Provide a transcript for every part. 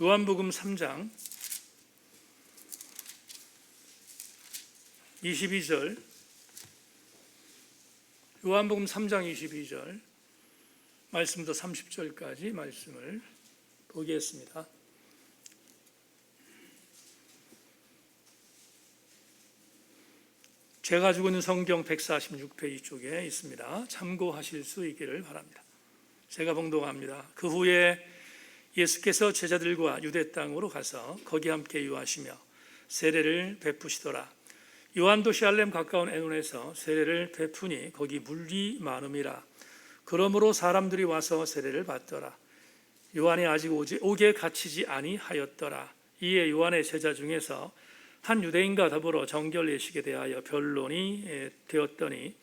요한복음 3장 22절, 요한복음 3장 22절 말씀부터 30절까지 말씀을 보겠습니다. 제가 가지고 있는 성경 146페이지 쪽에 있습니다. 참고하실 수 있기를 바랍니다. 제가 봉독합니다. 그 후에 예수께서 제자들과 유대 땅으로 가서 거기 함께 유하시며 세례를 베푸시더라. 요한도 시알렘 가까운 에논에서 세례를 베푸니 거기 물이 많음이라. 그러므로 사람들이 와서 세례를 받더라. 요한이 아직 옥에 갇히지 아니하였더라. 이에 요한의 제자 중에서 한 유대인과 더불어 정결 예식에 대하여 변론이 되었더니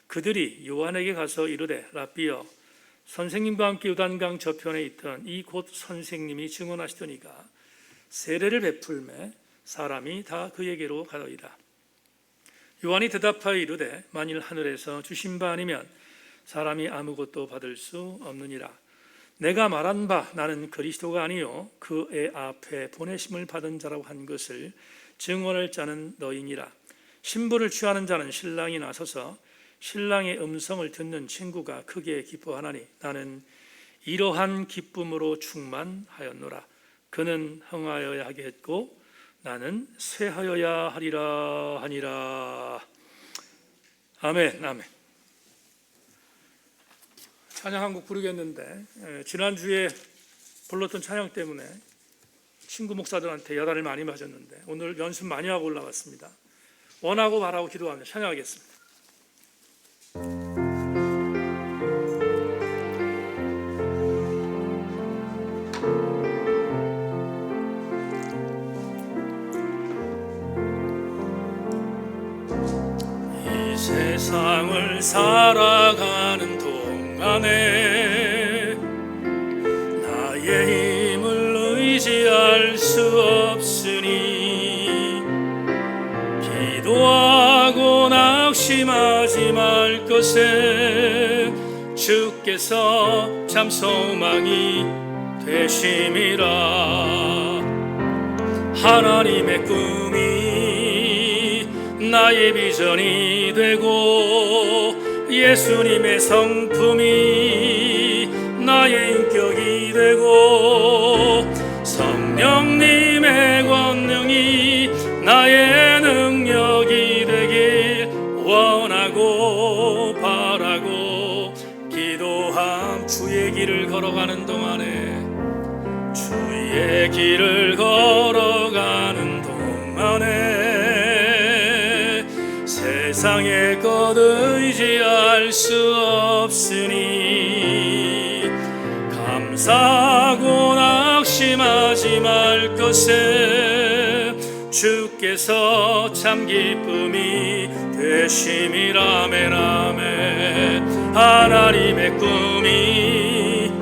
그들이 요한에게 가서 이르되 라삐여, 선생님과 함께 요단강 저편에 있던 이 곧 선생님이 증언하시더니가 세례를 베풀매 사람이 다 그에게로 가더이다. 요한이 대답하여 이르되 만일 하늘에서 주신 바 아니면 사람이 아무것도 받을 수 없느니라. 내가 말한 바 나는 그리스도가 아니요 그의 앞에 보내심을 받은 자라고 한 것을 증언할 자는 너희니라. 신부를 취하는 자는 신랑이 나서서 신랑의 음성을 듣는 친구가 크게 기뻐하나니 나는 이러한 기쁨으로 충만하였노라. 그는 흥하여야 하겠고 나는 쇠하여야 하리라 하니라. 아멘. 아멘. 찬양 한 곡 부르겠는데 지난주에 불렀던 찬양 때문에 친구 목사들한테 야단을 많이 맞았는데 오늘 연습 많이 하고 올라왔습니다. 원하고 바라고 기도하며 찬양하겠습니다. 이 세상을 살아가는 동안에 나의 의지할 수 없으니 기도하고 낙심하지 말 것에 주께서 참 소망이 되심이라. 하나님의 꿈이 나의 비전이 되고 예수님의 성품이 나의 인격이 되고 성령님의 권능이 나의 능력이 되길 원하고 바라고 기도함. 주의 길을 걸어가는 동안에 주의 길을 걸어가는 동안에 세상의 것 의지할 수 없으니 감사하고 낙심하지 말 것에 주께서 참 기쁨이 되심이라. 아멘. 아멘. 하나님의 꿈이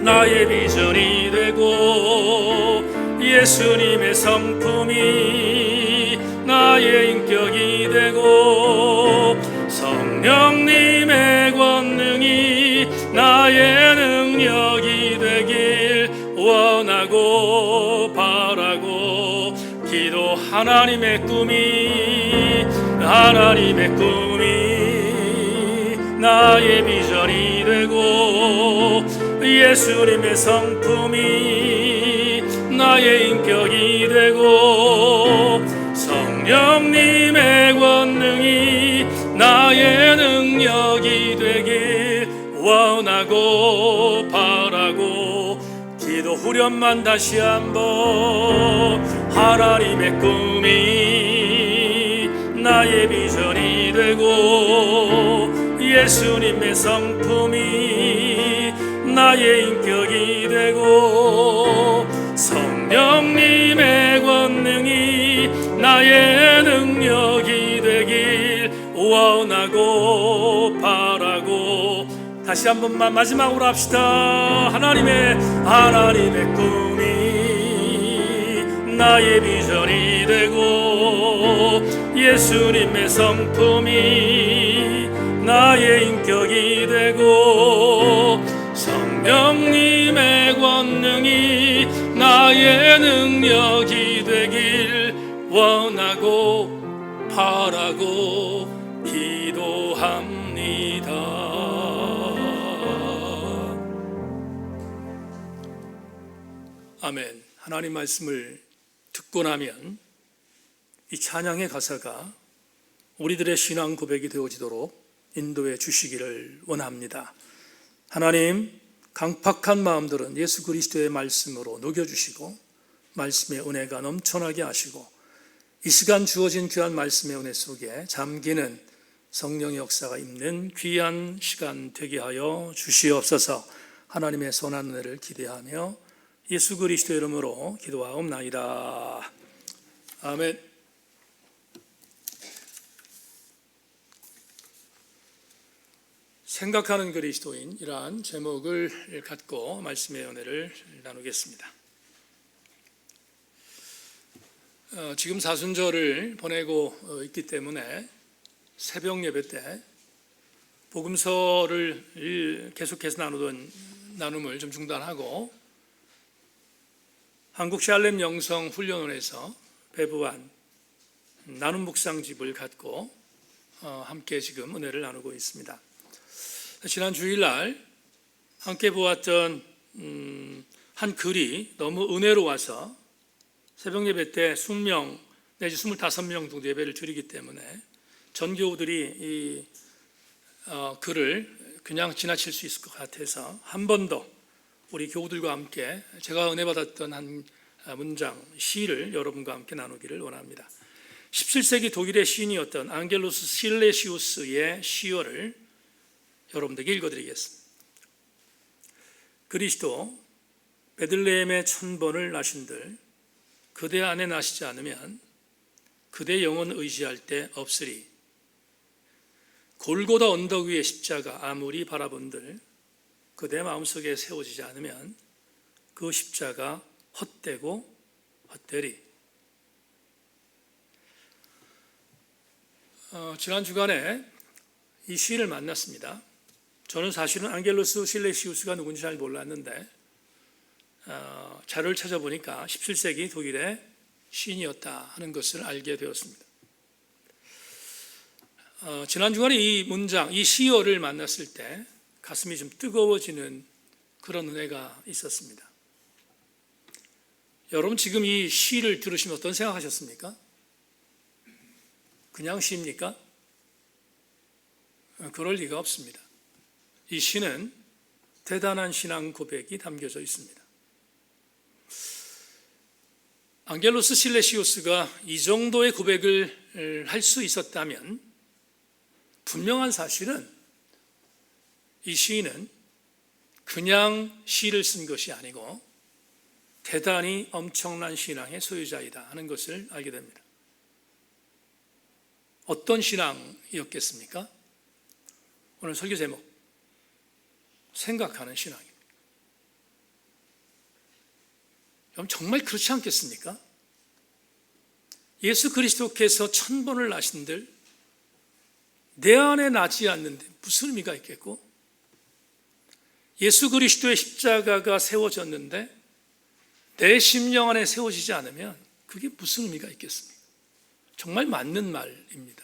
나의 비전이 되고 예수님의 성품이 나의 인격이 되고 성령님의 권능이 나의 능력이 되길 원하고 바라고 기도. 하나님의 꿈이 나의 비전이 되고 예수님의 성품이 나의 인격이 되고 성령님의 권능이 나의 능력이 되길 원하고 바라고 기도. 후렴만 다시 한번. 하나님의 꿈이 나의 비전이 되고 예수님의 성품이 나의 인격이 되고 성령님의 권능이 나의 능력이 되길 원하고 바라고. 다시 한 번만 마지막으로 합시다. 하나님의 꿈이 나의 비전이 되고 예수님의 성품이 나의 인격이 되고 성령 성령님의 권능이 나의 능력이 되길 원하고 바라고 기도합니다. 아멘. 하나님 말씀을 듣고 나면 이 찬양의 가사가 우리들의 신앙 고백이 되어지도록 인도해 주시기를 원합니다. 하나님, 강팍한 마음들은 예수 그리스도의 말씀으로 녹여주시고 말씀의 은혜가 넘쳐나게 하시고 이 시간 주어진 귀한 말씀의 은혜 속에 잠기는 성령의 역사가 있는 귀한 시간 되게 하여 주시옵소서. 하나님의 선한 은혜를 기대하며 예수 그리스도의 이름으로 기도하옵나이다. 아멘. 생각하는 그리스도인이란 제목을 갖고 말씀의 은혜를 나누겠습니다. 지금 사순절을 보내고 있기 때문에 새벽 예배 때 복음서를 계속해서 나누던 나눔을 좀 중단하고 한국 샬렘 영성 훈련원에서 배부한 나눔 묵상집을 갖고 함께 지금 은혜를 나누고 있습니다. 지난 주일날 함께 보았던 한 글이 너무 은혜로워서 새벽 예배 때 20명 내지 25명 정도 예배를 드리기 때문에 전교우들이 이 글을 그냥 지나칠 수 있을 것 같아서 한 번 더 우리 교우들과 함께 제가 은혜 받았던 한 문장, 시를 여러분과 함께 나누기를 원합니다. 17세기 독일의 시인이었던 앙겔루스 실레시우스의 시어를 여러분들에게 읽어드리겠습니다. 그리스도 베들레헴의 천번을 나신들 그대 안에 나시지 않으면 그대 영혼 의지할 데 없으리. 골고다 언덕 위의 십자가 아무리 바라본들 그대 마음속에 세워지지 않으면 그 십자가 헛되고 헛되리. 지난 주간에 이 시인을 만났습니다. 저는 사실은 앙겔루스 실레시우스가 누군지 잘 몰랐는데 자료를 찾아보니까 17세기 독일의 시인이었다 하는 것을 알게 되었습니다. 지난 주간에 이 문장, 이 시어를 만났을 때 가슴이 좀 뜨거워지는 그런 은혜가 있었습니다. 여러분 지금 이 시를 들으시면 어떤 생각하셨습니까? 그냥 시입니까? 그럴 리가 없습니다. 이 시는 대단한 신앙 고백이 담겨져 있습니다. 앙겔루스 실레시우스가 이 정도의 고백을 할 수 있었다면 분명한 사실은 이 시인은 그냥 시를 쓴 것이 아니고 대단히 엄청난 신앙의 소유자이다 하는 것을 알게 됩니다. 어떤 신앙이었겠습니까? 오늘 설교 제목, 생각하는 신앙입니다. 여러분 정말 그렇지 않겠습니까? 예수 그리스도께서 천번을 나신들 내 안에 나지 않는데 무슨 의미가 있겠고, 예수 그리스도의 십자가가 세워졌는데 내 심령 안에 세워지지 않으면 그게 무슨 의미가 있겠습니까? 정말 맞는 말입니다.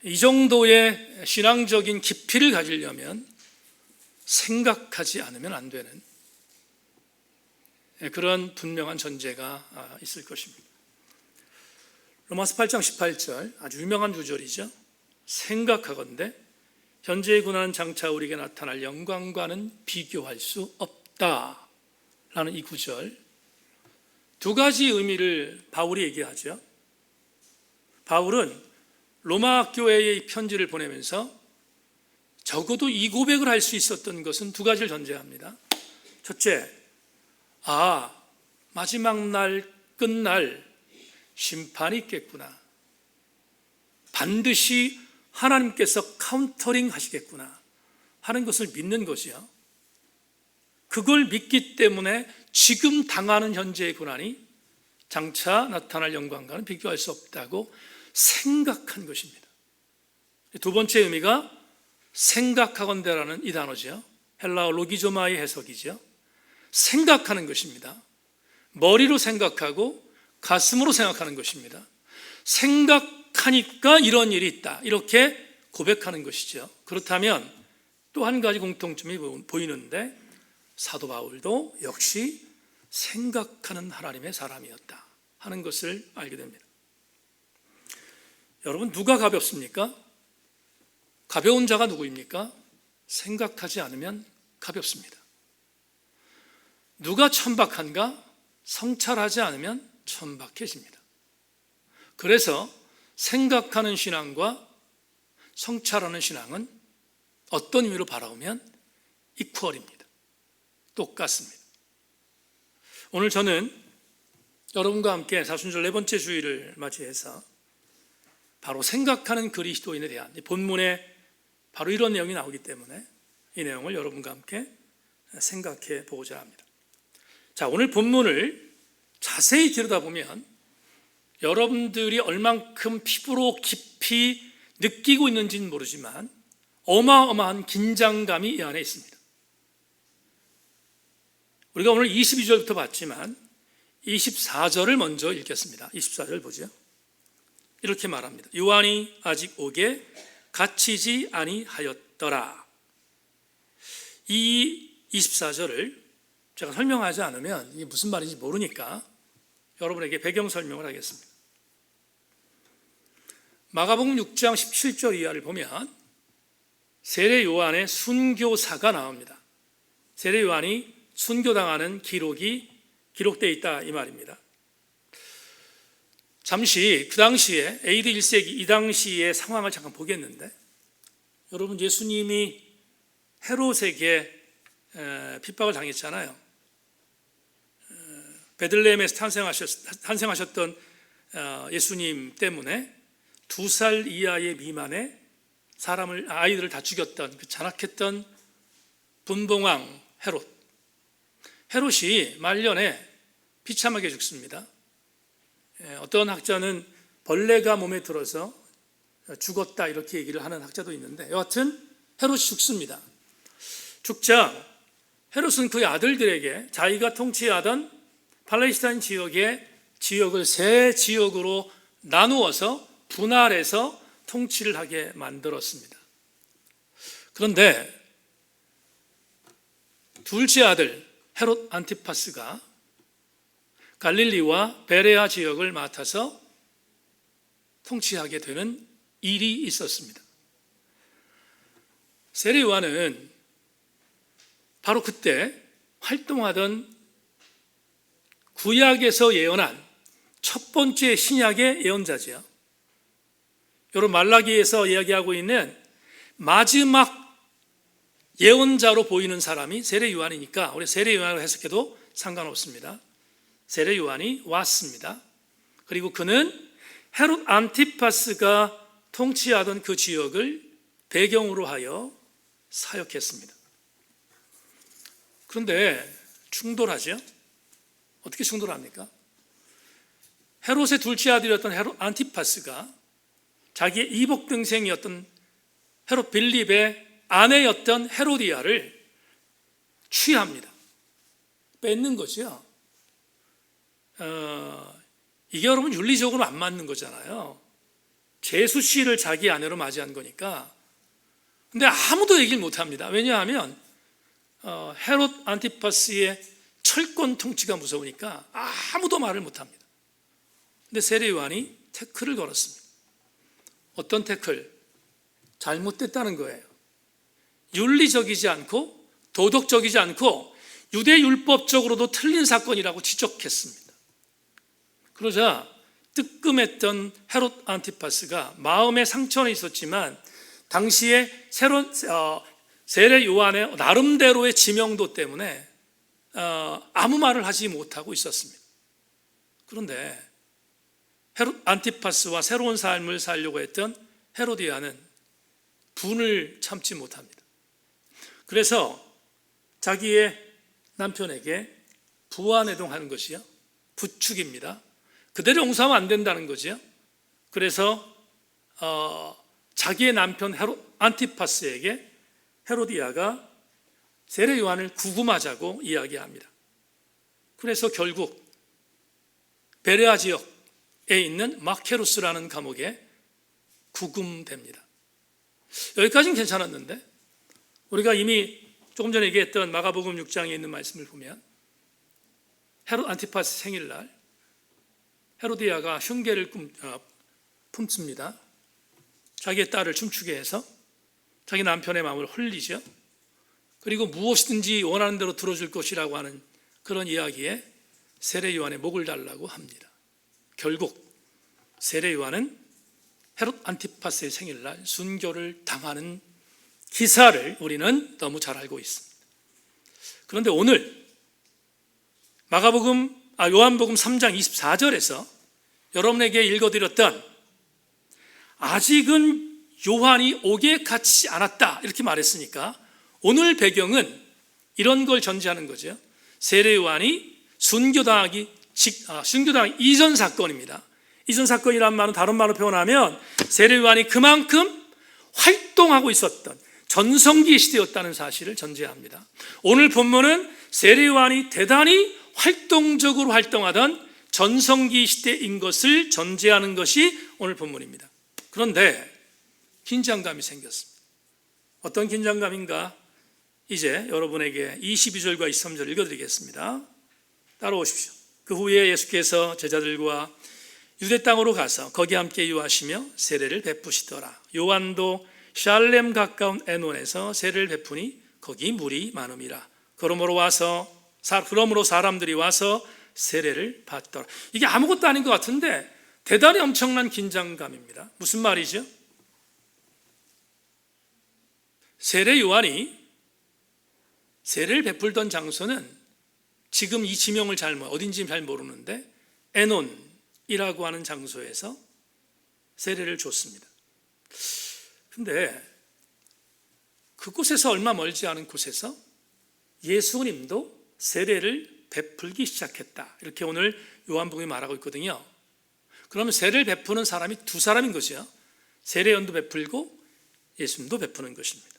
이 정도의 신앙적인 깊이를 가지려면 생각하지 않으면 안 되는 그런 분명한 전제가 있을 것입니다. 로마서 8장 18절 아주 유명한 구절이죠. 생각하건대 현재의 고난은 장차 우리에게 나타날 영광과는 비교할 수 없다 라는 이 구절, 두 가지 의미를 바울이 얘기하죠. 바울은 로마 교회에 이 편지를 보내면서 적어도 이 고백을 할 수 있었던 것은 두 가지를 전제합니다. 첫째, 마지막 날 끝날 심판이 있겠구나. 반드시 하나님께서 카운터링 하시겠구나 하는 것을 믿는 것이요. 그걸 믿기 때문에 지금 당하는 현재의 고난이 장차 나타날 영광과는 비교할 수 없다고 생각한 것입니다. 두 번째 의미가 생각하건대라는 이 단어죠. 헬라어 로기조마의 해석이죠. 생각하는 것입니다. 머리로 생각하고 가슴으로 생각하는 것입니다. 생각하니까 이런 일이 있다, 이렇게 고백하는 것이죠. 그렇다면 또 한 가지 공통점이 보이는데, 사도 바울도 역시 생각하는 하나님의 사람이었다 하는 것을 알게 됩니다. 여러분, 누가 가볍습니까? 가벼운 자가 누구입니까? 생각하지 않으면 가볍습니다. 누가 천박한가? 성찰하지 않으면 천박해집니다. 그래서 생각하는 신앙과 성찰하는 신앙은 어떤 의미로 바라보면 이퀄입니다. 똑같습니다. 오늘 저는 여러분과 함께 사순절 4번째 주일을 맞이해서 바로 생각하는 그리스도인에 대한, 본문에 바로 이런 내용이 나오기 때문에 이 내용을 여러분과 함께 생각해 보고자 합니다. 자, 오늘 본문을 자세히 들여다보면 여러분들이 얼만큼 피부로 깊이 느끼고 있는지는 모르지만 어마어마한 긴장감이 이 안에 있습니다. 우리가 오늘 22절부터 봤지만 24절을 먼저 읽겠습니다. 24절 보죠. 이렇게 말합니다. 요한이 아직 오게 갇히지 아니하였더라. 이 24절을 제가 설명하지 않으면 이게 무슨 말인지 모르니까 여러분에게 배경 설명을 하겠습니다. 마가복음 6장 17절 이하를 보면 세례 요한의 순교사가 나옵니다. 세례 요한이 순교당하는 기록이 기록되어 있다, 이 말입니다. 잠시 그 당시에 AD 1세기 이 당시의 상황을 잠깐 보겠는데, 여러분, 예수님이 헤롯에게 핍박을 당했잖아요. 베들레헴에서 탄생하셨던 예수님 때문에 2살 이하의 미만의 아이들을 다 죽였던 그 잔악했던 분봉왕 헤롯이 말년에 비참하게 죽습니다. 어떤 학자는 벌레가 몸에 들어서 죽었다 이렇게 얘기를 하는 학자도 있는데, 여하튼 헤롯이 죽습니다. 죽자 헤롯은 그의 아들들에게 자기가 통치하던 팔레스타인 지역을 3지역으로 나누어서 분할해서 통치를 하게 만들었습니다. 그런데 둘째 아들 헤롯 안티파스가 갈릴리와 베레아 지역을 맡아서 통치하게 되는 일이 있었습니다. 세례 요한은 바로 그때 활동하던 구약에서 예언한 첫 번째 신약의 예언자죠. 여러분, 말라기에서 이야기하고 있는 마지막 예언자로 보이는 사람이 세례 요한이니까 우리 세례 요한으로 해석해도 상관없습니다. 세례 요한이 왔습니다. 그리고 그는 헤롯 안티파스가 통치하던 그 지역을 배경으로 하여 사역했습니다. 그런데 충돌하죠. 어떻게 충돌합니까? 헤롯의 둘째 아들이었던 헤롯 안티파스가 자기의 이복 동생이었던 헤롯 빌립의 아내였던 헤로디아를 취합니다. 뺏는 거죠. 이게 여러분 윤리적으로 안 맞는 거잖아요. 제수 씨를 자기 아내로 맞이한 거니까. 근데 아무도 얘기를 못합니다. 왜냐하면 헤롯 안티파스의 철권 통치가 무서우니까 아무도 말을 못합니다. 근데 세례 요한이 태클을 걸었습니다. 어떤 태클? 잘못됐다는 거예요. 윤리적이지 않고 도덕적이지 않고 유대율법적으로도 틀린 사건이라고 지적했습니다. 그러자 뜨끔했던 헤롯 안티파스가 마음의 상처는 있었지만 당시에 세례 요한의 나름대로의 지명도 때문에 아무 말을 하지 못하고 있었습니다. 그런데 헤롯 안티파스와 새로운 삶을 살려고 했던 헤로디아는 분을 참지 못합니다. 그래서 자기의 남편에게 부하내동하는 것이요, 부축입니다. 그대로 용서하면 안 된다는 거죠. 그래서 자기의 남편 헤롯 안티파스에게 헤로디아가 세례 요한을 구금하자고 이야기합니다. 그래서 결국 베레아 지역에 있는 마케루스라는 감옥에 구금됩니다. 여기까지는 괜찮았는데 우리가 이미 조금 전에 얘기했던 마가복음 6장에 있는 말씀을 보면 헤롯 안티파스 생일날 헤로디아가 흉계를 품습니다. 자기의 딸을 춤추게 해서 자기 남편의 마음을 홀리죠. 그리고 무엇이든지 원하는 대로 들어줄 것이라고 하는 그런 이야기에 세례 요한의 목을 달라고 합니다. 결국 세례 요한은 헤롯 안티파스의 생일날 순교를 당하는 기사를 우리는 너무 잘 알고 있습니다. 그런데 오늘 요한복음 3장 24절에서 여러분에게 읽어드렸던 아직은 요한이 오게 갇히지 않았다 이렇게 말했으니까 오늘 배경은 이런 걸 전제하는 거죠. 세례 요한이 순교당하기 이전 사건입니다. 이전 사건이란 말은 다른 말로 표현하면 세례 요한이 그만큼 활동하고 있었던 전성기 시대였다는 사실을 전제합니다. 오늘 본문은 세례 요한이 대단히 활동적으로 활동하던 전성기 시대인 것을 전제하는 것이 오늘 본문입니다. 그런데 긴장감이 생겼습니다. 어떤 긴장감인가? 이제 여러분에게 22절과 23절 읽어드리겠습니다. 따라오십시오. 그 후에 예수께서 제자들과 유대 땅으로 가서 거기 함께 유하시며 세례를 베푸시더라. 요한도 샬렘 가까운 에논에서 세례를 베푸니 거기 물이 많음이라. 그러므로 사람들이 와서 세례를 받더라. 이게 아무것도 아닌 것 같은데 대단히 엄청난 긴장감입니다. 무슨 말이죠? 세례 요한이 세례를 베풀던 장소는 지금 이 지명을 어딘지 잘 모르는데 에논이라고 하는 장소에서 세례를 줬습니다. 근데 그곳에서 얼마 멀지 않은 곳에서 예수님도 세례를 베풀기 시작했다. 이렇게 오늘 요한복음이 말하고 있거든요. 그러면 세례를 베푸는 사람이 두 사람인 거죠. 세례 요한도 베풀고 예수님도 베푸는 것입니다.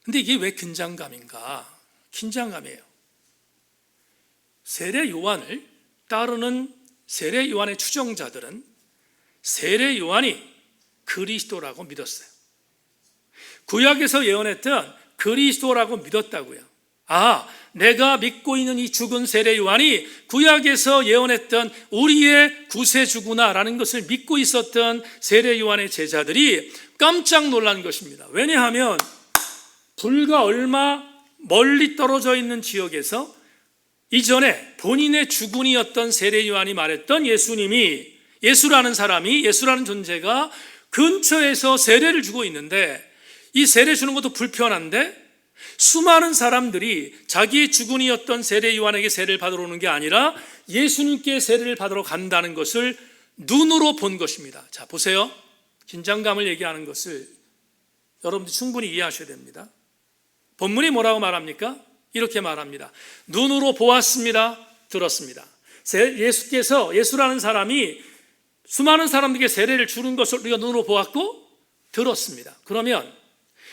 근데 이게 왜 긴장감인가? 긴장감이에요. 세례 요한을 따르는 세례 요한의 추종자들은 세례 요한이 그리스도라고 믿었어요. 구약에서 예언했던 그리스도라고 믿었다고요. 내가 믿고 있는 이 죽은 세례 요한이 구약에서 예언했던 우리의 구세주구나라는 것을 믿고 있었던 세례 요한의 제자들이 깜짝 놀란 것입니다. 왜냐하면 불과 얼마 멀리 떨어져 있는 지역에서 이전에 본인의 주군이었던 세례 요한이 말했던 예수라는 사람이, 예수라는 존재가 근처에서 세례를 주고 있는데 이 세례 주는 것도 불편한데 수많은 사람들이 자기의 주군이었던 세례 요한에게 세례를 받으러 오는 게 아니라 예수님께 세례를 받으러 간다는 것을 눈으로 본 것입니다. 자, 보세요. 긴장감을 얘기하는 것을 여러분들이 충분히 이해하셔야 됩니다. 본문이 뭐라고 말합니까? 이렇게 말합니다. 눈으로 보았습니다. 들었습니다. 예수라는 사람이 수많은 사람들에게 세례를 주는 것을 우리가 눈으로 보았고 들었습니다. 그러면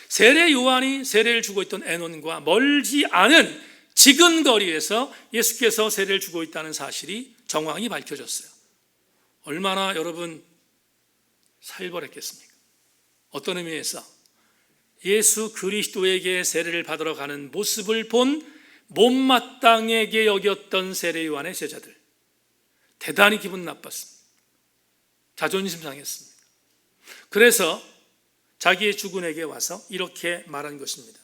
세례 요한이 세례를 주고 있던 에논과 멀지 않은 지근거리에서 예수께서 세례를 주고 있다는 사실이 정황이 밝혀졌어요. 얼마나 여러분 살벌했겠습니까? 어떤 의미에서 예수 그리스도에게 세례를 받으러 가는 모습을 본 못마땅하게 여겼던 세례 요한의 제자들, 대단히 기분 나빴습니다. 자존심 상했습니다. 그래서 자기의 주군에게 와서 이렇게 말한 것입니다.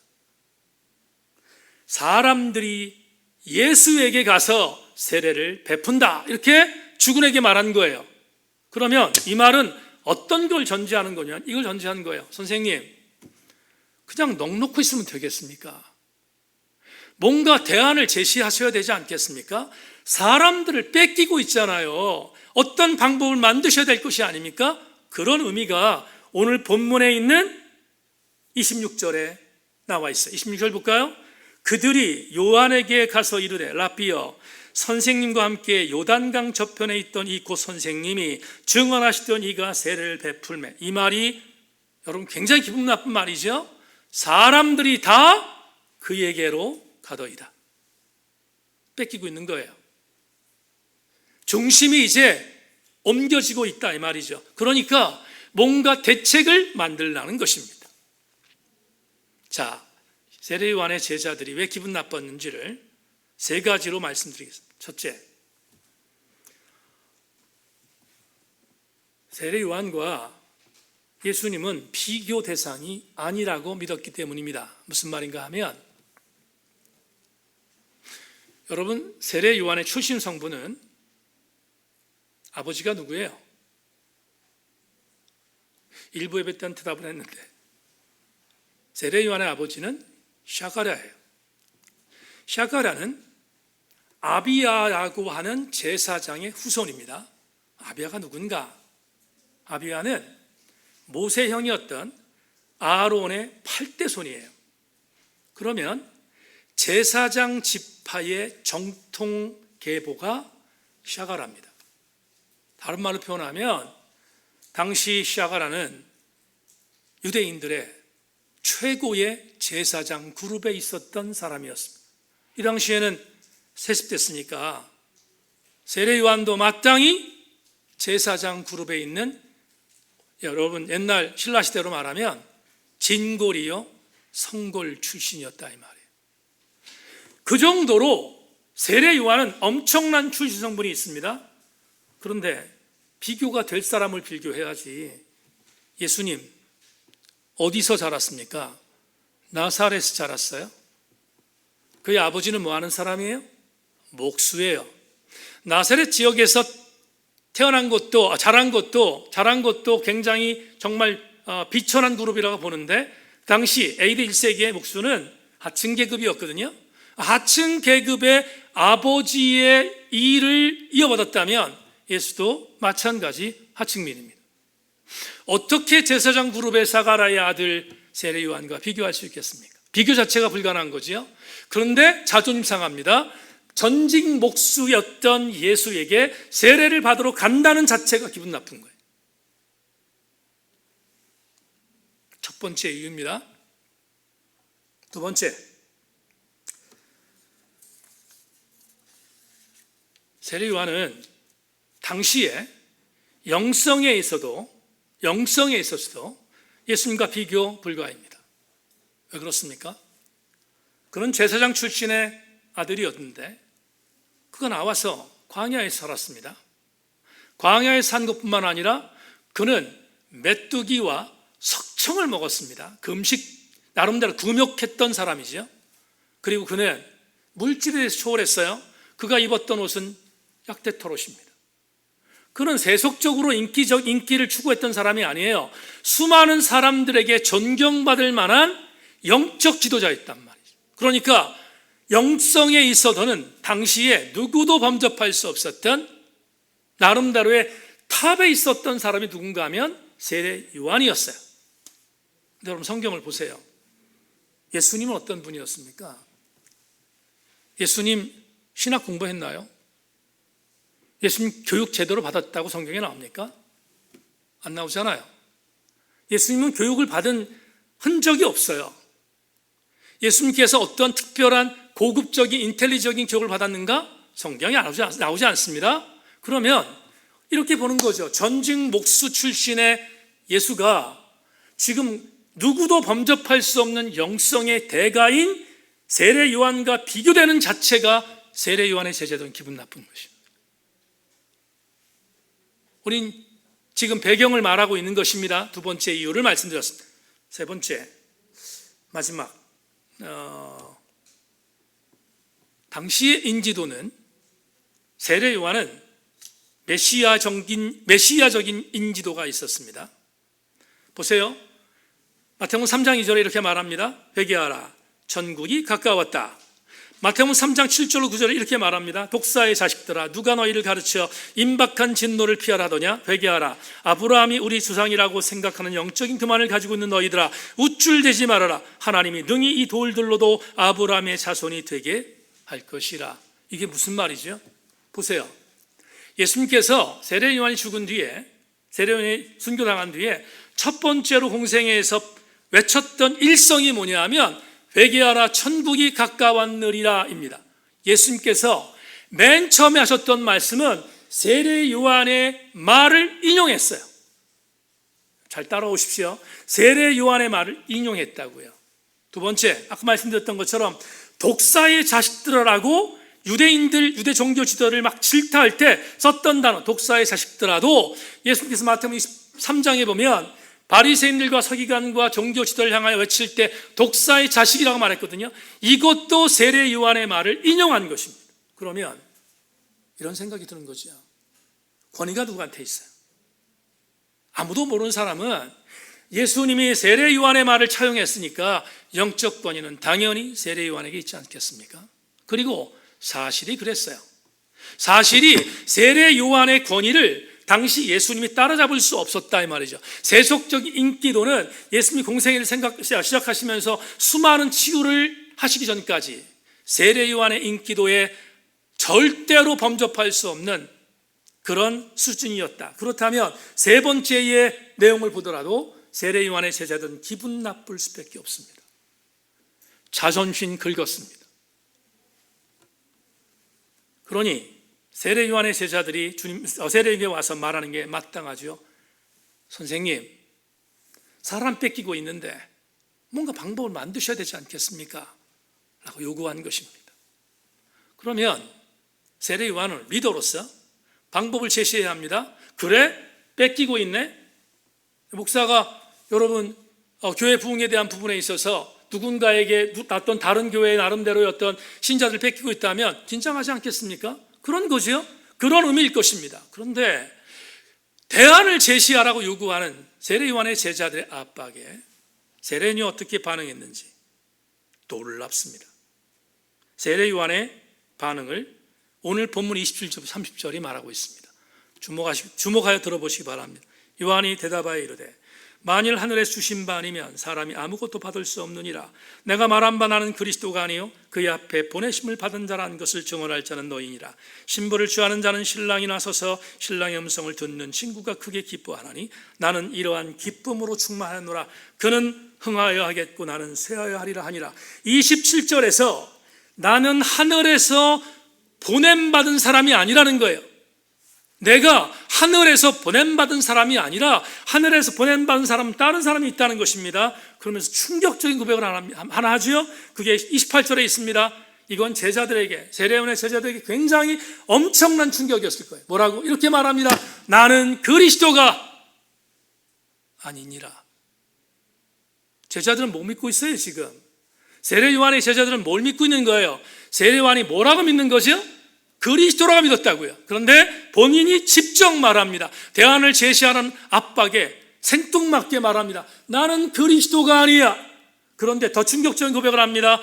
사람들이 예수에게 가서 세례를 베푼다, 이렇게 주군에게 말한 거예요. 그러면 이 말은 어떤 걸 전제하는 거냐? 이걸 전제하는 거예요. 선생님, 그냥 넋놓고 있으면 되겠습니까? 뭔가 대안을 제시하셔야 되지 않겠습니까? 사람들을 뺏기고 있잖아요. 어떤 방법을 만드셔야 될 것이 아닙니까? 그런 의미가 오늘 본문에 있는 26절에 나와 있어요. 26절 볼까요? 그들이 요한에게 가서 이르되 라삐여, 선생님과 함께 요단강 저편에 있던 이 곧 선생님이 증언하시던 이가 세례를 베풀매. 이 말이 여러분 굉장히 기분 나쁜 말이죠. 사람들이 다 그에게로 가더이다. 뺏기고 있는 거예요. 중심이 이제 옮겨지고 있다 이 말이죠. 그러니까 뭔가 대책을 만들라는 것입니다. 자, 세례 요한의 제자들이 왜 기분 나빴는지를 세 가지로 말씀드리겠습니다. 첫째, 세례 요한과 예수님은 비교 대상이 아니라고 믿었기 때문입니다. 무슨 말인가 하면, 여러분, 세례 요한의 출신 성분은 아버지가 누구예요? 일부 예배 때는 대답을 했는데, 세례 요한의 아버지는 샤가랴예요. 샤가랴는 아비야라고 하는 제사장의 후손입니다. 아비야가 누군가? 아비야는 모세 형이었던 아론의 8대 손이에요. 그러면 제사장 지파의 정통 계보가 샤가라입니다. 다른 말로 표현하면 당시 샤가라는 유대인들의 최고의 제사장 그룹에 있었던 사람이었습니다. 이 당시에는 세습됐으니까 세례 요한도 마땅히 제사장 그룹에 있는, 여러분 옛날 신라 시대로 말하면 진골이요 성골 출신이었다 이 말이에요. 그 정도로 세례 요한은 엄청난 출신 성분이 있습니다. 그런데 비교가 될 사람을 비교해야지. 예수님 어디서 자랐습니까? 나사렛에서 자랐어요. 그의 아버지는 뭐 하는 사람이에요? 목수예요. 나사렛 지역에서 태어난 것도 자란 것도 굉장히 정말 비천한 그룹이라고 보는데, 당시 AD 1세기의 목수는 하층 계급이었거든요. 하층 계급의 아버지의 일을 이어받았다면 예수도 마찬가지 하층민입니다. 어떻게 제사장 그룹의 사가랴의 아들 세례 요한과 비교할 수 있겠습니까? 비교 자체가 불가능한 거지요. 그런데 자존심 상합니다. 전직 목수였던 예수에게 세례를 받으러 간다는 자체가 기분 나쁜 거예요. 첫 번째 이유입니다. 두 번째, 세례 요한은 당시에 영성에 있어서도 예수님과 비교 불가입니다. 왜 그렇습니까? 그는 제사장 출신의 아들이었는데 그가 나와서 광야에 살았습니다. 광야에 산 것뿐만 아니라 그는 메뚜기와 석청을 먹었습니다. 그 음식 나름대로 금욕했던 사람이죠. 그리고 그는 물질에 대해서 초월했어요. 그가 입었던 옷은 약대토롯입니다. 그는 세속적으로 인기를 추구했던 사람이 아니에요. 수많은 사람들에게 존경받을 만한 영적 지도자였단 말이죠. 그러니까 영성에 있어서는 당시에 누구도 범접할 수 없었던 나름대로의 탑에 있었던 사람이 누군가 하면 세례 요한이었어요. 근데 여러분 성경을 보세요. 예수님은 어떤 분이었습니까? 예수님 신학 공부했나요? 예수님 교육 제대로 받았다고 성경에 나옵니까? 안 나오잖아요. 예수님은 교육을 받은 흔적이 없어요. 예수님께서 어떤 특별한 고급적인 인텔리적인 교육을 받았는가? 성경에 나오지 않습니다. 그러면 이렇게 보는 거죠. 전직 목수 출신의 예수가 지금 누구도 범접할 수 없는 영성의 대가인 세례 요한과 비교되는 자체가 세례 요한의 제자들은 기분 나쁜 것입니다. 우린 지금 배경을 말하고 있는 것입니다. 두 번째 이유를 말씀드렸습니다. 세 번째, 마지막, 당시의 인지도는 세례 요한은 메시아적인 인지도가 있었습니다. 보세요. 마태복음 3장 2절에 이렇게 말합니다. 회개하라, 천국이 가까웠다. 마태복음 3장 7절로 9절에 이렇게 말합니다. 독사의 자식들아, 누가 너희를 가르쳐 임박한 진노를 피하라 하더냐? 회개하라. 아브라함이 우리 조상이라고 생각하는 영적인 교만을 가지고 있는 너희들아, 우쭐대지 말아라. 하나님이 능히 이 돌들로도 아브라함의 자손이 되게 할 것이라. 이게 무슨 말이죠? 보세요. 예수님께서 세례 요한이 죽은 뒤에, 세례 요한이 순교당한 뒤에 첫 번째로 공생애에서 외쳤던 일성이 뭐냐 하면 회개하라 천국이 가까웠느니라입니다. 예수님께서 맨 처음에 하셨던 말씀은 세례 요한의 말을 인용했어요. 잘 따라오십시오. 세례 요한의 말을 인용했다고요. 두 번째, 아까 말씀드렸던 것처럼 독사의 자식들아라고 유대인들, 유대 종교 지도를 막 질타할 때 썼던 단어 독사의 자식들아도 예수님께서 마태복음 23장에 보면 바리새인들과 서기관과 종교 지도를 향하여 외칠 때 독사의 자식이라고 말했거든요. 이것도 세례 요한의 말을 인용한 것입니다. 그러면 이런 생각이 드는 거죠. 권위가 누구한테 있어요? 아무도 모르는 사람은 예수님이 세례 요한의 말을 차용했으니까 영적 권위는 당연히 세례 요한에게 있지 않겠습니까? 그리고 사실이 그랬어요. 사실이 세례 요한의 권위를 당시 예수님이 따라잡을 수 없었다 이 말이죠. 세속적인 인기도는 예수님이 공생애를 시작하시면서 수많은 치유를 하시기 전까지 세례 요한의 인기도에 절대로 범접할 수 없는 그런 수준이었다. 그렇다면 세 번째의 내용을 보더라도 세례 요한의 제자들은 기분 나쁠 수밖에 없습니다. 자존심 긁었습니다. 그러니 세례 요한의 제자들이 세례에게 와서 말하는 게 마땅하죠. 선생님, 사람 뺏기고 있는데 뭔가 방법을 만드셔야 되지 않겠습니까? 라고 요구한 것입니다. 그러면 세례 요한은 리더로서 방법을 제시해야 합니다. 그래? 뺏기고 있네? 목사가 여러분 교회 부흥에 대한 부분에 있어서 누군가에게 어떤 다른 교회의 나름대로의 어떤 신자들 뺏기고 있다면 긴장하지 않겠습니까? 그런 거죠. 그런 의미일 것입니다. 그런데 대안을 제시하라고 요구하는 세례 요한의 제자들의 압박에 세례인이 어떻게 반응했는지 놀랍습니다. 세례 요한의 반응을 오늘 본문 27절 30절이 말하고 있습니다. 주목하여 들어보시기 바랍니다. 요한이 대답하여 이르되 만일 하늘에 주신 바 아니면 사람이 아무것도 받을 수 없느니라. 내가 말한 바 나는 그리스도가 아니요 그의 앞에 보내심을 받은 자라는 것을 증언할 자는 너희니라. 신부를 취하는 자는 신랑이 나서서 신랑의 음성을 듣는 친구가 크게 기뻐하나니 나는 이러한 기쁨으로 충만하노라. 그는 흥하여 하겠고 나는 쇠하여 하리라 하니라. 27절에서 나는 하늘에서 보냄받은 사람이 아니라는 거예요. 내가 하늘에서 보냄받은 사람이 아니라 하늘에서 보냄받은 사람은 다른 사람이 있다는 것입니다. 그러면서 충격적인 고백을 하나 하죠. 그게 28절에 있습니다. 이건 제자들에게, 세례 요한의 제자들에게 굉장히 엄청난 충격이었을 거예요. 뭐라고? 이렇게 말합니다. 나는 그리스도가 아니니라. 제자들은 못 믿고 있어요. 지금 세례 요한의 제자들은 뭘 믿고 있는 거예요? 세례 요한이 뭐라고 믿는 거죠? 그리스도라고 믿었다고요. 그런데 본인이 직접 말합니다. 대안을 제시하는 압박에 생뚱맞게 말합니다. 나는 그리스도가 아니야. 그런데 더 충격적인 고백을 합니다.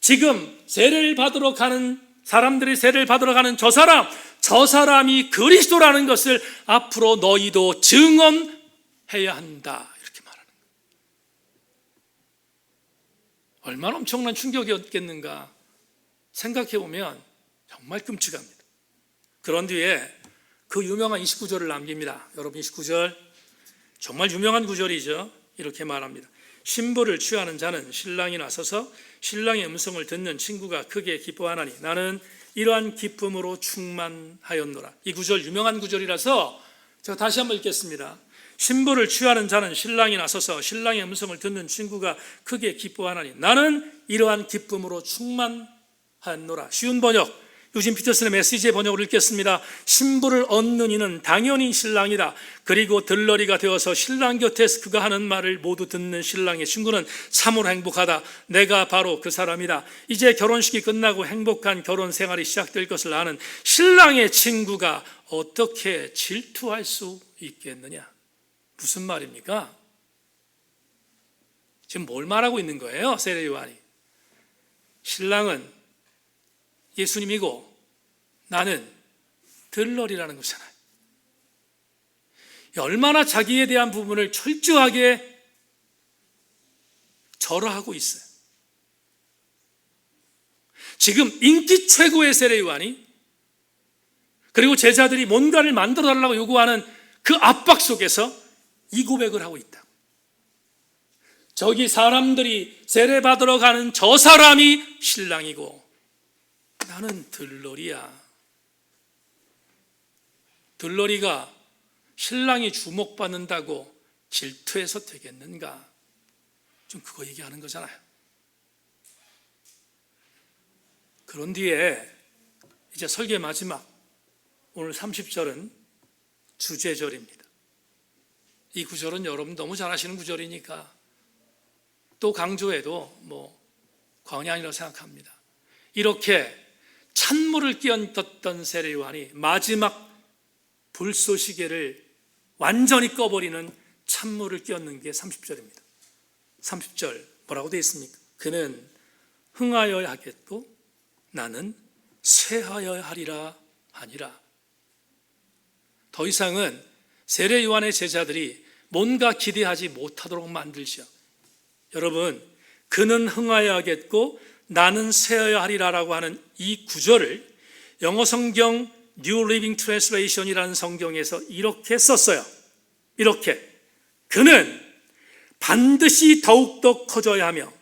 지금 세례를 받으러 가는 사람들이 세례를 받으러 가는 저 사람이 그리스도라는 것을 앞으로 너희도 증언해야 한다. 이렇게 말하는 거예요. 얼마나 엄청난 충격이었겠는가 생각해 보면 정말 끔찍합니다. 그런 뒤에 그 유명한 29절을 남깁니다. 여러분 29절 정말 유명한 구절이죠. 이렇게 말합니다. 신부를 취하는 자는 신랑이 나서서 신랑의 음성을 듣는 친구가 크게 기뻐하나니 나는 이러한 기쁨으로 충만하였노라. 이 구절 유명한 구절이라서 제가 다시 한번 읽겠습니다. 신부를 취하는 자는 신랑이 나서서 신랑의 음성을 듣는 친구가 크게 기뻐하나니 나는 이러한 기쁨으로 충만하였노라. 쉬운 번역 유진 피터슨의 메시지의 번역을 읽겠습니다. 신부를 얻는 이는 당연히 신랑이다. 그리고 들러리가 되어서 신랑 곁에서 그가 하는 말을 모두 듣는 신랑의 친구는 참으로 행복하다. 내가 바로 그 사람이다. 이제 결혼식이 끝나고 행복한 결혼 생활이 시작될 것을 아는 신랑의 친구가 어떻게 질투할 수 있겠느냐? 무슨 말입니까? 지금 뭘 말하고 있는 거예요? 세례 요한이. 신랑은 예수님이고 나는 들러리라는 거잖아요. 얼마나 자기에 대한 부분을 철저하게 절하하고 있어요. 지금 인기 최고의 세례 요한이 그리고 제자들이 뭔가를 만들어 달라고 요구하는 그 압박 속에서 이 고백을 하고 있다. 저기 사람들이 세례받으러 가는 저 사람이 신랑이고 나는 들러리야. 들러리가 신랑이 주목받는다고 질투해서 되겠는가? 좀 그거 얘기하는 거잖아요. 그런 뒤에 이제 설계 마지막 오늘 30절은 주제절입니다. 이 구절은 여러분 너무 잘 아시는 구절이니까 또 강조해도 과언이 아니라고 생각합니다. 이렇게 찬물을 끼얹었던 세례 요한이 마지막 불쏘시개를 완전히 꺼버리는 찬물을 끼얹는 게 30절입니다. 30절 뭐라고 되어 있습니까? 그는 흥하여야 하겠고 나는 쇠하여야 하리라 하니라. 더 이상은 세례 요한의 제자들이 뭔가 기대하지 못하도록 만들죠. 여러분, 그는 흥하여야 하겠고 나는 쇠하여야 하리라라고 하는 이 구절을 영어 성경 New Living Translation이라는 성경에서 이렇게 썼어요. 이렇게 그는 반드시 더욱더 커져야 하며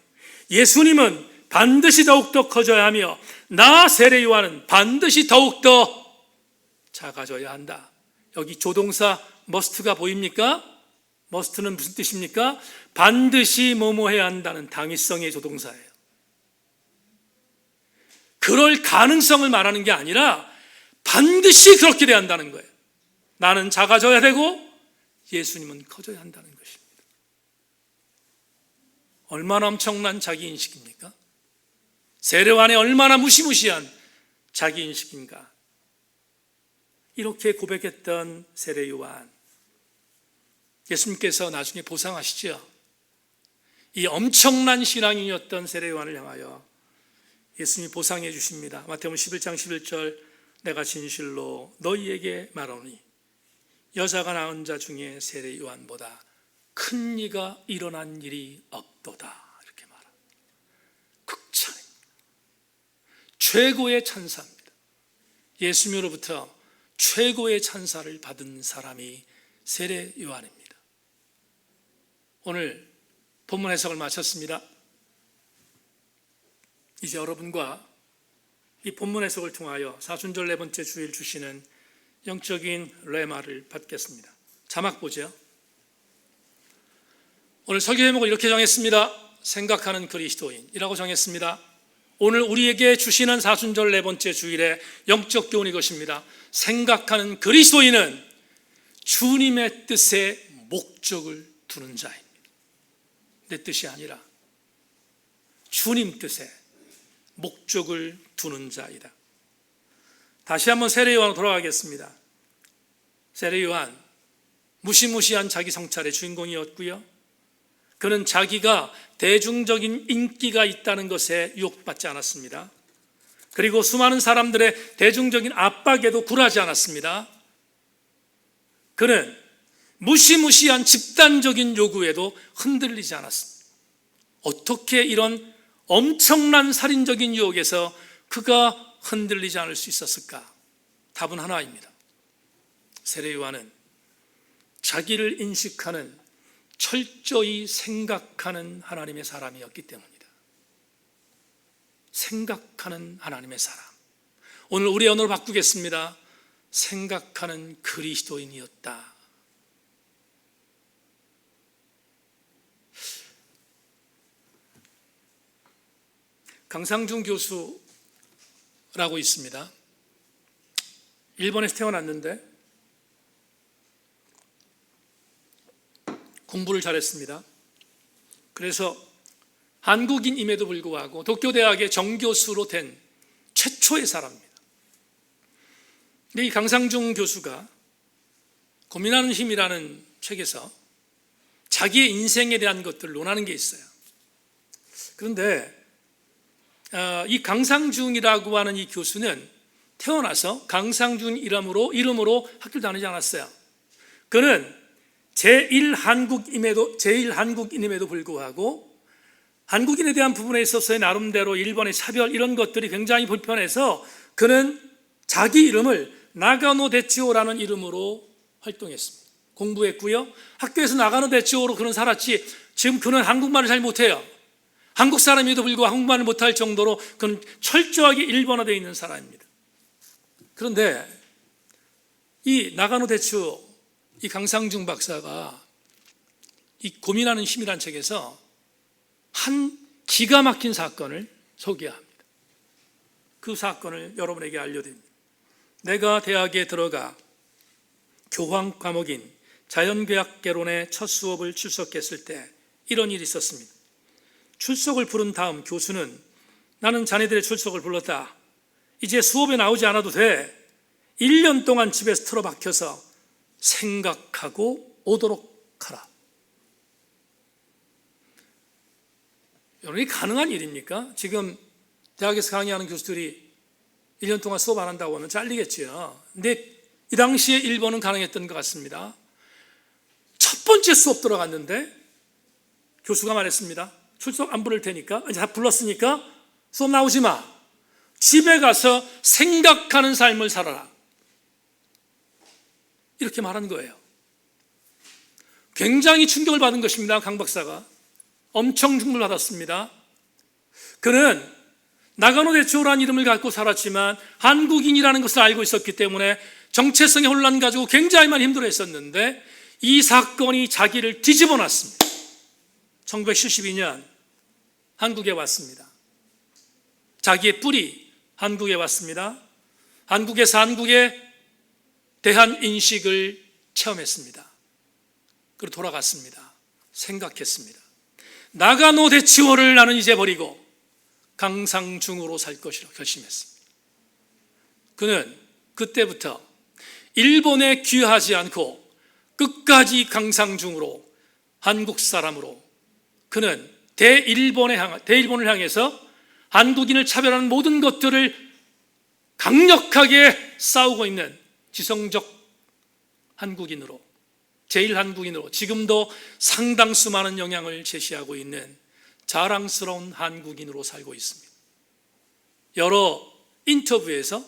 예수님은 반드시 더욱더 커져야 하며 나 세례 요한은 반드시 더욱더 작아져야 한다. 여기 조동사 must가 보입니까? must는 무슨 뜻입니까? 반드시 뭐뭐 해야 한다는 당위성의 조동사예요. 그럴 가능성을 말하는 게 아니라 반드시 그렇게 돼야 한다는 거예요. 나는 작아져야 되고 예수님은 커져야 한다는 것입니다. 얼마나 엄청난 자기인식입니까? 세례 요한의 얼마나 무시무시한 자기인식인가. 이렇게 고백했던 세례 요한, 예수님께서 나중에 보상하시죠. 이 엄청난 신앙인이었던 세례 요한을 향하여 예수님이 보상해 주십니다. 마태복음 11장 11절 내가 진실로 너희에게 말하노니 여자가 낳은 자 중에 세례 요한보다 큰 이가 일어난 일이 없도다. 이렇게 말합니다. 극찬입니다. 최고의 찬사입니다. 예수님으로부터 최고의 찬사를 받은 사람이 세례 요한입니다. 오늘 본문 해석을 마쳤습니다. 이제 여러분과 이 본문 해석을 통하여 사순절 네 번째 주일 주시는 영적인 레마를 받겠습니다. 자막 보죠. 오늘 설교 제목을 이렇게 정했습니다. 생각하는 그리스도인이라고 정했습니다. 오늘 우리에게 주시는 사순절 네 번째 주일의 영적 교훈이 이것입니다. 생각하는 그리스도인은 주님의 뜻에 목적을 두는 자입니다. 내 뜻이 아니라 주님 뜻에 목적을 두는 자이다. 다시 한번 세례 요한으로 돌아가겠습니다. 세례 요한, 무시무시한 자기 성찰의 주인공이었고요. 그는 자기가 대중적인 인기가 있다는 것에 유혹받지 않았습니다. 그리고 수많은 사람들의 대중적인 압박에도 굴하지 않았습니다. 그는 무시무시한 집단적인 요구에도 흔들리지 않았습니다. 어떻게 이런 엄청난 살인적인 유혹에서 그가 흔들리지 않을 수 있었을까? 답은 하나입니다. 세례 요한은 자기를 인식하는, 철저히 생각하는 하나님의 사람이었기 때문입니다. 생각하는 하나님의 사람. 오늘 우리 언어로 바꾸겠습니다. 생각하는 그리스도인이었다. 강상중 교수라고 있습니다. 일본에서 태어났는데 공부를 잘했습니다. 그래서 한국인임에도 불구하고 도쿄대학의 정교수로 된 최초의 사람입니다. 근데 이 강상중 교수가 고민하는 힘이라는 책에서 자기의 인생에 대한 것들을 논하는 게 있어요. 그런데 이 강상중이라고 하는 이 교수는 태어나서 강상중 이름으로 학교를 다니지 않았어요. 그는 제1한국인임에도 불구하고 한국인에 대한 부분에 있어서의 나름대로 일본의 차별 이런 것들이 굉장히 불편해서 그는 자기 이름을 나가노 데치오라는 이름으로 활동했습니다. 공부했고요. 학교에서 나가노 대치오로 그는 살았지, 지금 그는 한국말을 잘 못해요. 한국 사람에도 불구하고 한국말을 못할 정도로 그는 철저하게 일본화되어 있는 사람입니다. 그런데 이 나가노 대치오, 이 강상중 박사가 이 고민하는 힘이란 책에서 한 기가 막힌 사건을 소개합니다. 그 사건을 여러분에게 알려드립니다. 내가 대학에 들어가 교황 과목인 자연과학개론의 첫 수업을 출석했을 때 이런 일이 있었습니다. 출석을 부른 다음 교수는 나는 자네들의 출석을 불렀다. 이제 수업에 나오지 않아도 돼. 1년 동안 집에서 틀어박혀서 생각하고 오도록 하라. 여러분, 이 가능한 일입니까? 지금 대학에서 강의하는 교수들이 1년 동안 수업 안 한다고 하면 잘리겠지요. 근데 이 당시에 일본은 가능했던 것 같습니다. 첫 번째 수업 들어갔는데 교수가 말했습니다. 출석 안 부를 테니까, 이제 다 불렀으니까 수업 나오지 마. 집에 가서 생각하는 삶을 살아라. 이렇게 말한 거예요. 굉장히 충격을 받은 것입니다. 강 박사가 엄청 충격을 받았습니다. 그는 나가노 대치오라는 이름을 갖고 살았지만 한국인이라는 것을 알고 있었기 때문에 정체성의 혼란 가지고 굉장히 많이 힘들어했었는데 이 사건이 자기를 뒤집어 놨습니다. 1972년 한국에 왔습니다. 자기의 뿌리 한국에 왔습니다. 한국에서 한국의 대한 인식을 체험했습니다. 그리고 돌아갔습니다. 생각했습니다. 나가노 대치오를 나는 이제 버리고 강상중으로 살 것이라고 결심했습니다. 그는 그때부터 일본에 귀화하지 않고 끝까지 강상중으로, 한국 사람으로, 그는 대일본을 향해서 한국인을 차별하는 모든 것들을 강력하게 싸우고 있는 지성적 한국인으로, 제일 한국인으로 지금도 상당수 많은 영향을 제시하고 있는 자랑스러운 한국인으로 살고 있습니다. 여러 인터뷰에서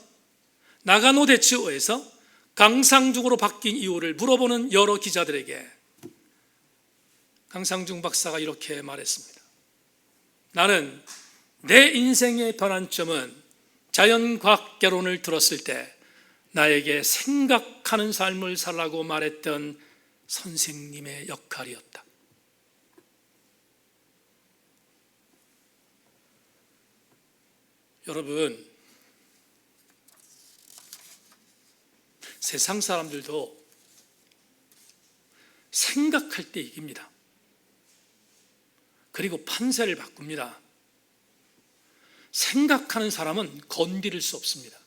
나가노 대치오에서 강상중으로 바뀐 이유를 물어보는 여러 기자들에게 강상중 박사가 이렇게 말했습니다. 나는 내 인생의 변환점은 자연과학개론을 들었을 때 나에게 생각하는 삶을 살라고 말했던 선생님의 역할이었다. 여러분, 세상 사람들도 생각할 때 이깁니다. 그리고 판세를 바꿉니다. 생각하는 사람은 건드릴 수 없습니다.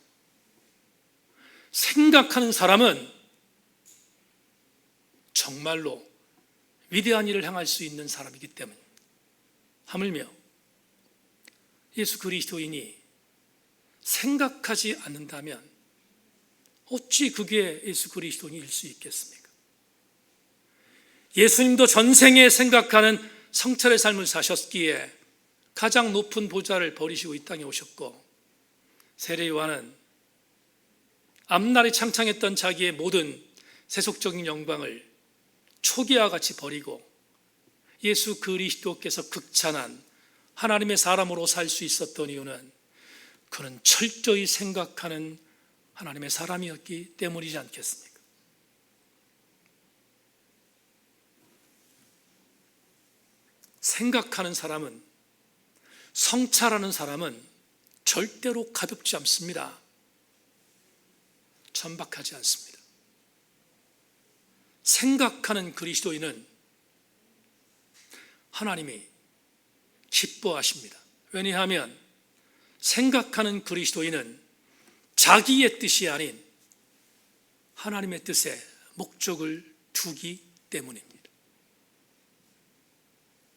생각하는 사람은 정말로 위대한 일을 행할 수 있는 사람이기 때문입니다. 하물며 예수 그리스도인이 생각하지 않는다면 어찌 그게 예수 그리스도인일 수 있겠습니까? 예수님도 전생에 생각하는 성찰의 삶을 사셨기에 가장 높은 보좌를 버리시고 이 땅에 오셨고, 세례 요한은 앞날에 창창했던 자기의 모든 세속적인 영광을 초기와 같이 버리고 예수 그리스도께서 극찬한 하나님의 사람으로 살 수 있었던 이유는 그는 철저히 생각하는 하나님의 사람이었기 때문이지 않겠습니까? 생각하는 사람은, 성찰하는 사람은 절대로 가볍지 않습니다. 천박하지 않습니다. 생각하는 그리스도인은 하나님이 기뻐하십니다. 왜냐하면 생각하는 그리스도인은 자기의 뜻이 아닌 하나님의 뜻에 목적을 두기 때문입니다.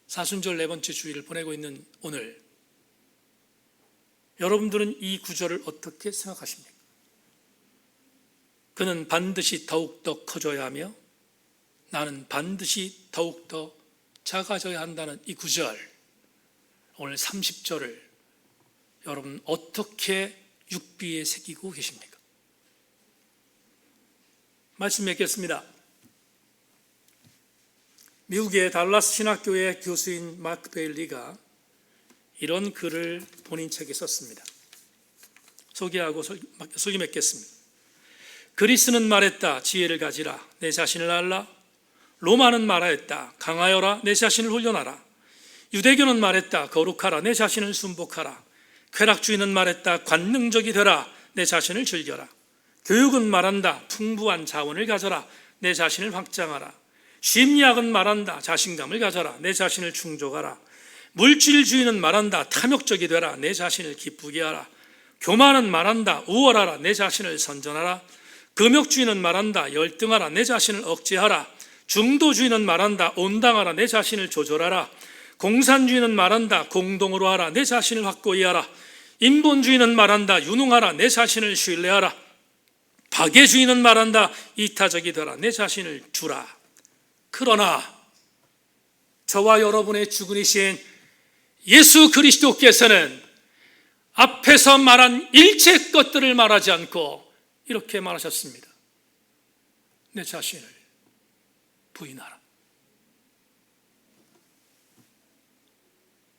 사순절 네 번째 주일을 보내고 있는 오늘, 여러분들은 이 구절을 어떻게 생각하십니까? 그는 반드시 더욱더 커져야 하며 나는 반드시 더욱더 작아져야 한다는 이 구절, 오늘 30절을 여러분 어떻게 육비에 새기고 계십니까? 말씀 맺겠습니다. 미국의 달라스 신학교의 교수인 마크 베일리가 이런 글을 본인 책에 썼습니다. 소개하고 속이 맺겠습니다. 그리스는 말했다. 지혜를 가지라. 내 자신을 알라. 로마는 말하였다. 강하여라. 내 자신을 훈련하라. 유대교는 말했다. 거룩하라. 내 자신을 순복하라. 쾌락주의는 말했다. 관능적이 되라. 내 자신을 즐겨라. 교육은 말한다. 풍부한 자원을 가져라. 내 자신을 확장하라. 심리학은 말한다. 자신감을 가져라. 내 자신을 충족하라. 물질주의는 말한다. 탐욕적이 되라. 내 자신을 기쁘게 하라. 교만은 말한다. 우월하라. 내 자신을 선전하라. 금욕주의는 말한다. 열등하라. 내 자신을 억제하라. 중도주의는 말한다. 온당하라. 내 자신을 조절하라. 공산주의는 말한다. 공동으로 하라. 내 자신을 확고히 하라. 인본주의는 말한다. 유능하라. 내 자신을 신뢰하라. 박애주의는 말한다. 이타적이 되라. 내 자신을 주라. 그러나 저와 여러분의 주군이신 예수 그리스도께서는 앞에서 말한 일체 것들을 말하지 않고 이렇게 말하셨습니다. 내 자신을 부인하라.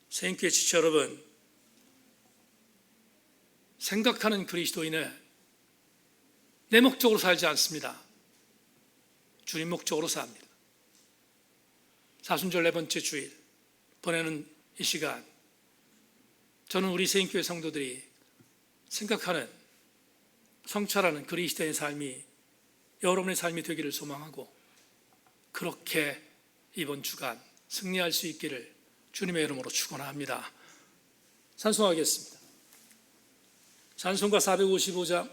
생교회 지체 여러분, 생각하는 그리스도인은 내 목적으로 살지 않습니다. 주님 목적으로 삽니다. 사순절 4번째 주일 보내는 이 시간, 저는 우리 생교회 성도들이 생각하는 성찰하는 그리스도의 삶이 여러분의 삶이 되기를 소망하고 그렇게 이번 주간 승리할 수 있기를 주님의 이름으로 축원합니다. 찬송하겠습니다. 찬송가 455장